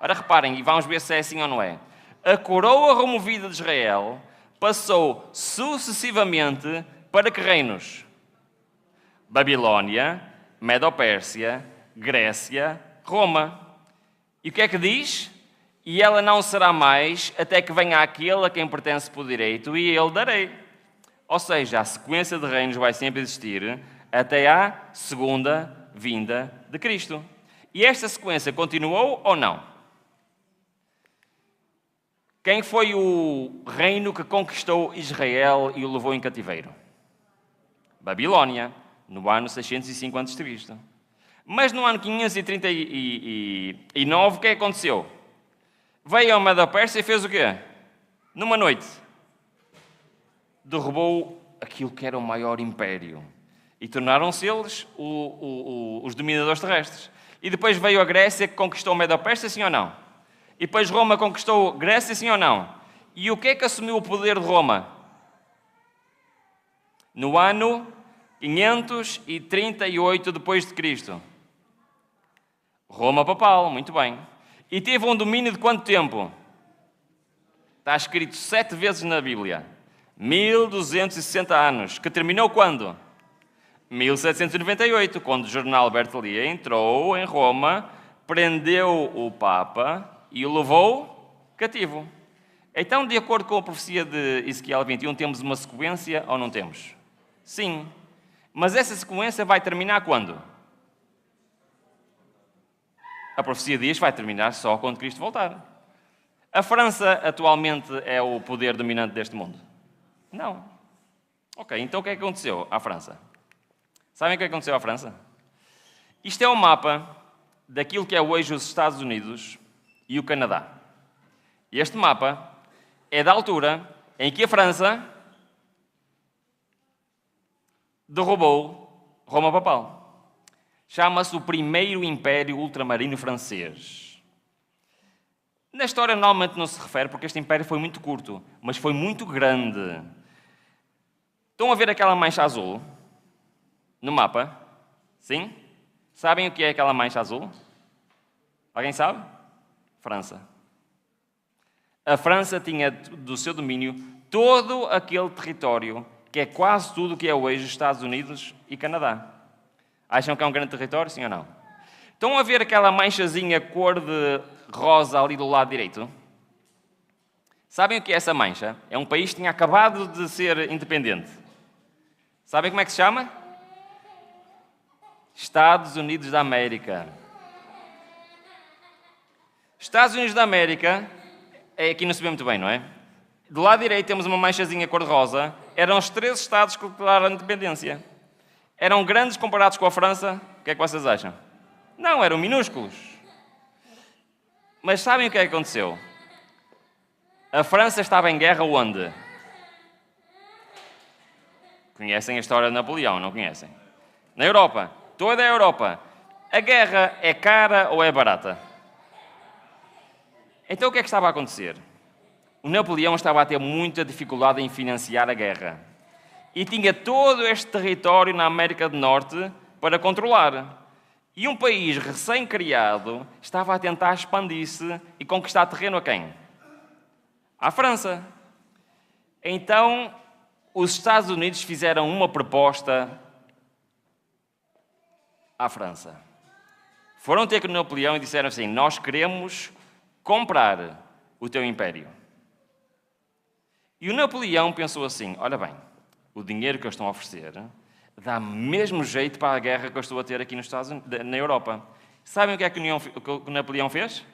A: Ora, reparem, e vamos ver se é assim ou não é. A coroa removida de Israel passou sucessivamente para que reinos? Babilónia, Medo-Pérsia, Grécia, Roma. E o que é que diz? E ela não será mais até que venha aquele a quem pertence por direito, e a ele darei. Ou seja, a sequência de reinos vai sempre existir até à segunda vinda de Cristo. E esta sequência continuou ou não? Quem foi o reino que conquistou Israel e o levou em cativeiro? Babilónia, no ano 605 a.C. Mas no ano 539, o que aconteceu? Veio a Medo-Pérsia e fez o quê? Numa noite. Derrubou aquilo que era o maior império. E tornaram-se eles os dominadores terrestres. E depois veio a Grécia que conquistou a Medo-Pérsia, sim ou não? E depois Roma conquistou Grécia, sim ou não? E o que é que assumiu o poder de Roma? no ano 538 depois de Cristo. Roma papal, muito bem. E teve um domínio de quanto tempo? Está escrito 7 vezes na Bíblia. 1260 anos. Que terminou quando? 1798, quando o jornal Bertollia entrou em Roma, prendeu o Papa e o levou cativo. Então, de acordo com a profecia de Ezequiel 21, temos uma sequência ou não temos? Sim. Mas essa sequência vai terminar quando? A profecia diz que vai terminar só quando Cristo voltar. A França atualmente é o poder dominante deste mundo? Não. Ok, então o que é que aconteceu à França? Sabem o que aconteceu à França? Isto é um mapa daquilo que é hoje os Estados Unidos e o Canadá. Este mapa é da altura em que a França derrubou Roma papal. Chama-se o Primeiro Império Ultramarino Francês. Na história normalmente não se refere porque este império foi muito curto, mas foi muito grande. Estão a ver aquela mancha azul no mapa? Sim? Sabem o que é aquela mancha azul? Alguém sabe? França. A França tinha do seu domínio todo aquele território que é quase tudo o que é hoje os Estados Unidos e Canadá. Acham que é um grande território, sim ou não? Estão a ver aquela manchazinha cor de rosa ali do lado direito? Sabem o que é essa mancha? É um país que tinha acabado de ser independente. Sabem como é que se chama? Estados Unidos da América. Estados Unidos da América, aqui não se vê muito bem, não é? Do lado direito temos uma manchazinha cor-de-rosa. Eram os 3 estados que declararam a independência. Eram grandes comparados com a França? O que é que vocês acham? Não, eram minúsculos. Mas sabem o que é que aconteceu? A França estava em guerra onde? Conhecem a história de Napoleão, não conhecem? Na Europa. Toda a Europa. A guerra é cara ou é barata? Então o que é que estava a acontecer? O Napoleão estava a ter muita dificuldade em financiar a guerra. E tinha todo este território na América do Norte para controlar. E um país recém-criado estava a tentar expandir-se e conquistar terreno a quem? À França. Então, os Estados Unidos fizeram uma proposta à França. Foram ter com Napoleão e disseram assim: nós queremos comprar o teu império. E o Napoleão pensou assim: olha bem, o dinheiro que eles estão a oferecer dá mesmo jeito para a guerra que eu estou a ter aqui nos Estados Unidos, na Europa. Sabem o que é que o Napoleão fez?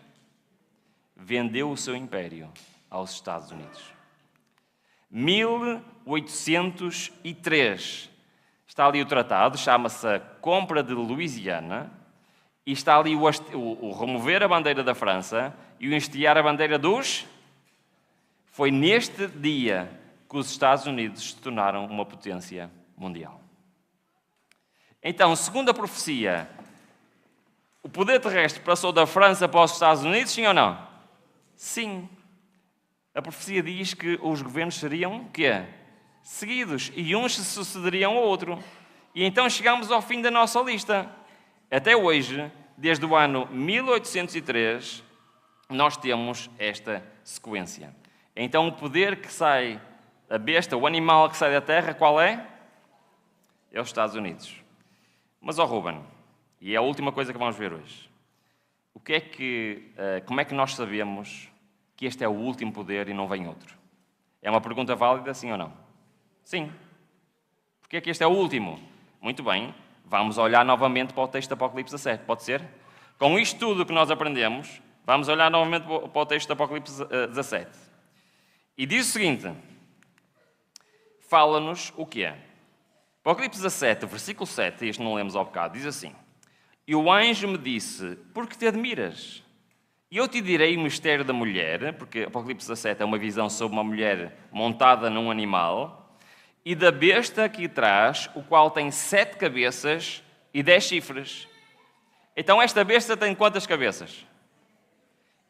A: Vendeu o seu império aos Estados Unidos. 1803. Está ali o tratado, chama-se a Compra de Louisiana, e está ali o remover a bandeira da França e o hastear a bandeira dos... Foi neste dia que os Estados Unidos se tornaram uma potência mundial. Então, segundo a profecia, o poder terrestre passou da França para os Estados Unidos, sim ou não? Sim. A profecia diz que os governos seriam o quê? Seguidos, e uns se sucederiam ao outro. E então chegamos ao fim da nossa lista. Até hoje, desde o ano 1803, nós temos esta sequência. Então o poder que sai, a besta, o animal que sai da terra, qual é? É os Estados Unidos. Mas, Ruben, e é a última coisa que vamos ver hoje, como é que nós sabemos que este é o último poder e não vem outro? É uma pergunta válida, sim ou não? Sim. Porque é que este é o último? Muito bem, vamos olhar novamente para o texto de Apocalipse 17, pode ser? Com isto tudo que nós aprendemos, vamos olhar novamente para o texto de Apocalipse 17. E diz o seguinte, fala-nos o que é. Apocalipse 17, versículo 7, este não lemos ao bocado, diz assim: E o anjo me disse, por que te admiras? E eu te direi o mistério da mulher, porque Apocalipse 17 é uma visão sobre uma mulher montada num animal, e da besta aqui atrás, o qual tem 7 cabeças e 10 chifres. Então esta besta tem quantas cabeças?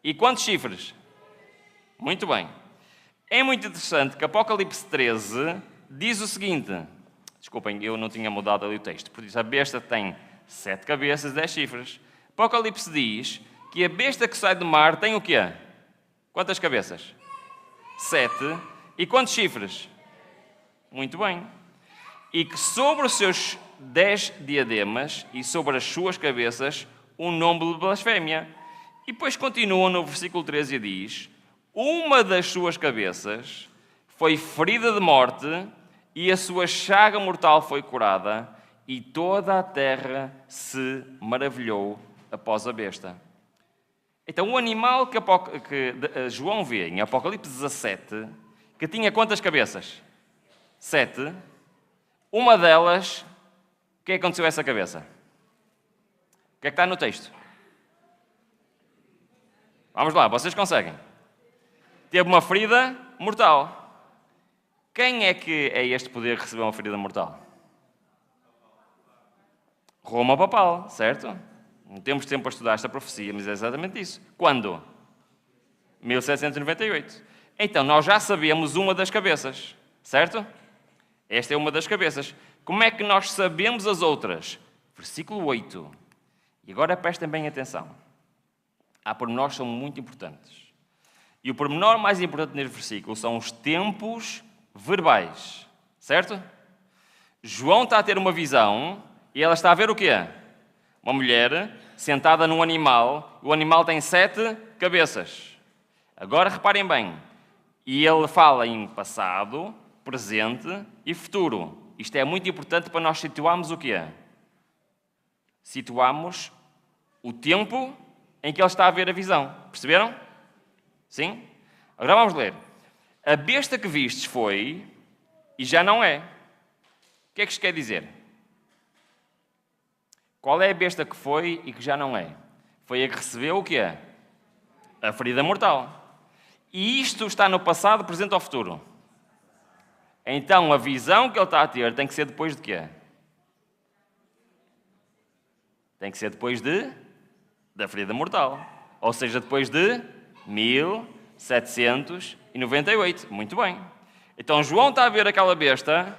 A: E quantos chifres? Muito bem. É muito interessante que Apocalipse 13 diz o seguinte: Desculpem, eu não tinha mudado ali o texto. Por isso, a besta tem 7 cabeças e 10 chifres. Apocalipse diz que a besta que sai do mar tem o quê? Quantas cabeças? 7. E quantos chifres? Muito bem. E que sobre os seus 10 diademas e sobre as suas cabeças um nome de blasfémia. E depois continua no versículo 13 e diz: uma das suas cabeças foi ferida de morte e a sua chaga mortal foi curada, e toda a terra se maravilhou após a besta. Então, o animal que João vê em Apocalipse 17, que tinha quantas cabeças? 7. Uma delas, o que é que aconteceu a essa cabeça? O que é que está no texto? Vamos lá, vocês conseguem. Teve uma ferida mortal. Quem é que é este poder que recebeu uma ferida mortal? Roma papal, certo? Não temos tempo para estudar esta profecia, mas é exatamente isso. Quando? 1798. Então, nós já sabemos uma das cabeças, certo? Esta é uma das cabeças. Como é que nós sabemos as outras? Versículo 8. E agora prestem bem atenção. Há pormenores que são muito importantes. E o pormenor mais importante neste versículo são os tempos verbais, certo? João está a ter uma visão e ela está a ver o quê? Uma mulher sentada num animal. O animal tem 7 cabeças. Agora reparem bem. E ele fala em passado, presente e futuro. Isto é muito importante para nós situarmos o quê? Situamos o tempo em que ele está a ver a visão. Perceberam? Sim? Agora vamos ler. A besta que vistes foi e já não é. O que é que isto quer dizer? Qual é a besta que foi e que já não é? Foi a que recebeu o quê? A ferida mortal. E isto está no passado, presente ou futuro? Então a visão que ele está a ter tem que ser depois de quê? Tem que ser depois da ferida mortal. Ou seja, depois de 1798. Muito bem. Então João está a ver aquela besta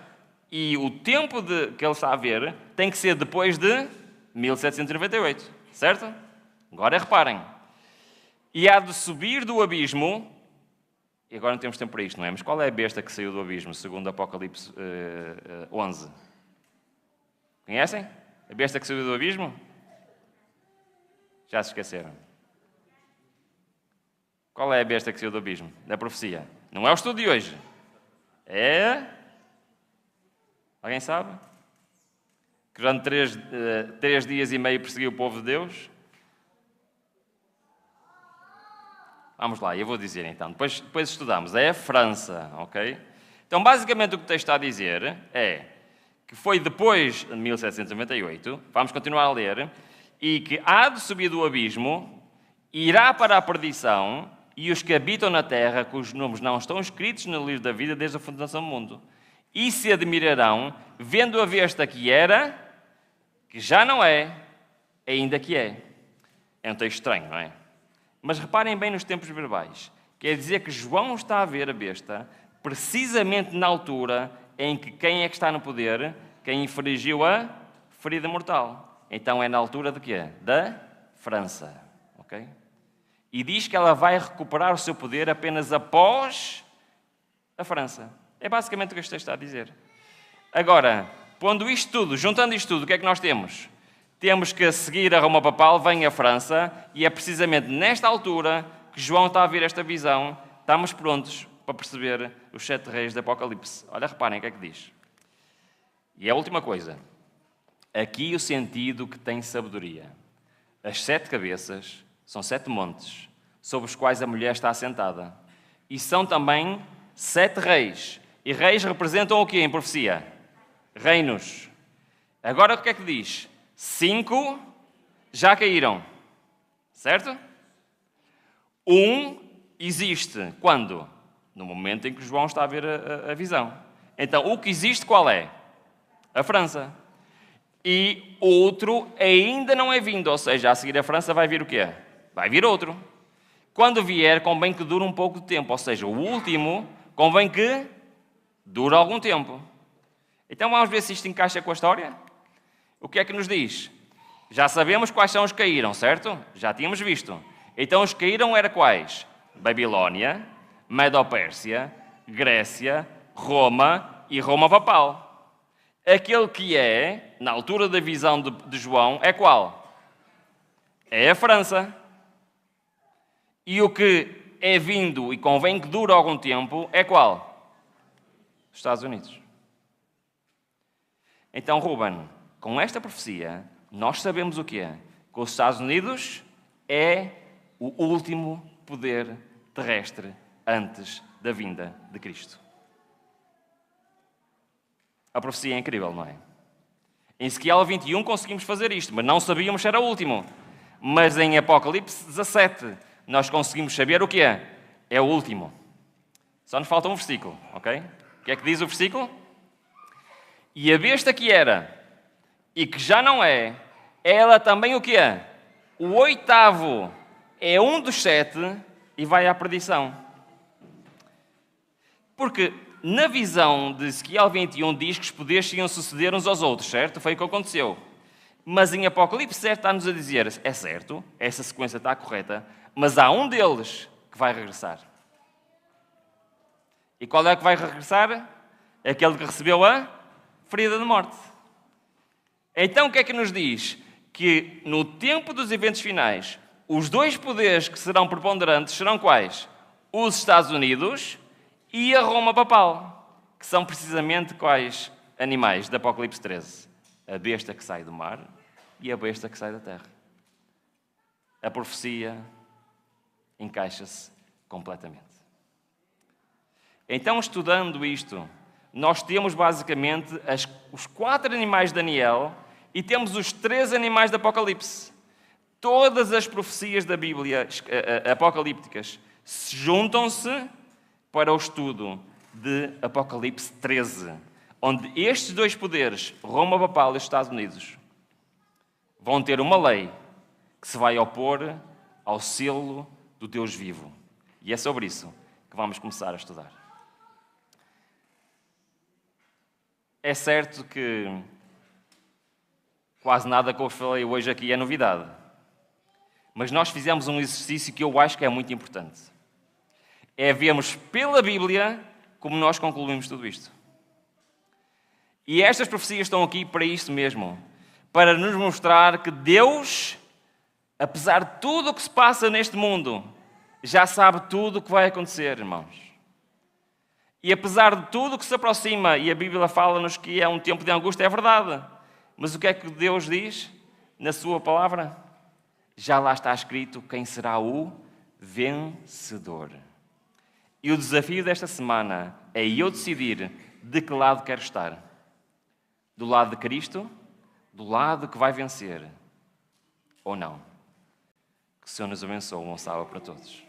A: e o tempo que ele está a ver tem que ser depois de 1798. Certo? Agora reparem. E há de subir do abismo. E agora não temos tempo para isto, não é? Mas qual é a besta que saiu do abismo, segundo Apocalipse 11? Conhecem? A besta que saiu do abismo? Já se esqueceram. Qual é a besta que saiu do abismo? Da profecia. Não é o estudo de hoje. É... Alguém sabe? Que durante 3 dias e meio perseguiu o povo de Deus. Vamos lá, eu vou dizer então. Depois estudamos. É a França, ok? Então, basicamente, o que o texto está a dizer é que foi depois de 1798, vamos continuar a ler, e que há de subir do abismo, irá para a perdição, e os que habitam na terra, cujos nomes não estão escritos no livro da vida desde a fundação do mundo, e se admirarão, vendo a besta que era, que já não é, ainda que é. É um texto estranho, não é? Mas reparem bem nos tempos verbais. Quer dizer que João está a ver a besta precisamente na altura em que quem é que está no poder? Quem infligiu a ferida mortal. Então é na altura de quê? Da França. Ok? E diz que ela vai recuperar o seu poder apenas após a França. É basicamente o que este texto está a dizer. Agora, pondo isto tudo, juntando isto tudo, o que é que nós temos? Temos que seguir a Roma papal, vem a França, e é precisamente nesta altura que João está a ver esta visão. Estamos prontos para perceber os 7 reis do Apocalipse. Olha, reparem o que é que diz. E é a última coisa. Aqui o sentido que tem sabedoria. As 7 cabeças são 7 montes, sobre os quais a mulher está assentada. E são também 7 reis. E reis representam o quê em profecia? Reinos. Agora o que é que diz? 5 já caíram, certo? 1 existe. Quando? No momento em que João está a ver a visão. Então, o que existe qual é? A França. E outro ainda não é vindo, ou seja, a seguir a França vai vir o quê? Vai vir outro. Quando vier, convém que dure um pouco de tempo, ou seja, o último convém que dure algum tempo. Então vamos ver se isto encaixa com a história? O que é que nos diz? Já sabemos quais são os que caíram, certo? Já tínhamos visto. Então os que caíram eram quais? Babilônia, Medo-Pérsia, Grécia, Roma e Roma Papal. Aquele que é, na altura da visão de João, é qual? É a França. E o que é vindo e convém que dure algum tempo é qual? Os Estados Unidos. Então, Ruben, com esta profecia, nós sabemos o que é? Que os Estados Unidos é o último poder terrestre antes da vinda de Cristo. A profecia é incrível, não é? Em Ezequiel 21 conseguimos fazer isto, mas não sabíamos se era o último. Mas em Apocalipse 17 nós conseguimos saber o que é. É o último. Só nos falta um versículo, ok? O que é que diz o versículo? E a besta que era e que já não é, ela também o que é? O oitavo é um dos 7 e vai à perdição. Porque na visão de Ezequiel 21 diz que os poderes iam suceder uns aos outros, certo? Foi o que aconteceu. Mas em Apocalipse 7 está-nos a dizer, é certo, essa sequência está correta, mas há um deles que vai regressar. E qual é que vai regressar? É aquele que recebeu a ferida de morte. Então o que é que nos diz? Que no tempo dos eventos finais, os dois poderes que serão preponderantes serão quais? Os Estados Unidos e a Roma Papal, que são precisamente quais animais de Apocalipse 13? A besta que sai do mar e a besta que sai da terra. A profecia encaixa-se completamente. Então, estudando isto, nós temos basicamente os 4 animais de Daniel e temos os 3 animais de Apocalipse. Todas as profecias da Bíblia apocalípticas juntam-se para o estudo de Apocalipse 13, onde estes dois poderes, Roma Papal e os Estados Unidos, vão ter uma lei que se vai opor ao selo do Deus vivo. E é sobre isso que vamos começar a estudar. É certo que quase nada que eu falei hoje aqui é novidade. Mas nós fizemos um exercício que eu acho que é muito importante. É vermos pela Bíblia como nós concluímos tudo isto. E estas profecias estão aqui para isto mesmo. Para nos mostrar que Deus, apesar de tudo o que se passa neste mundo, já sabe tudo o que vai acontecer, irmãos. E apesar de tudo o que se aproxima, e a Bíblia fala-nos que é um tempo de angústia, é verdade. Mas o que é que Deus diz na sua palavra? Já lá está escrito quem será o vencedor. E o desafio desta semana é eu decidir de que lado quero estar. Do lado de Cristo, do lado que vai vencer, ou não. Que o Senhor nos abençoe, um sábado para todos.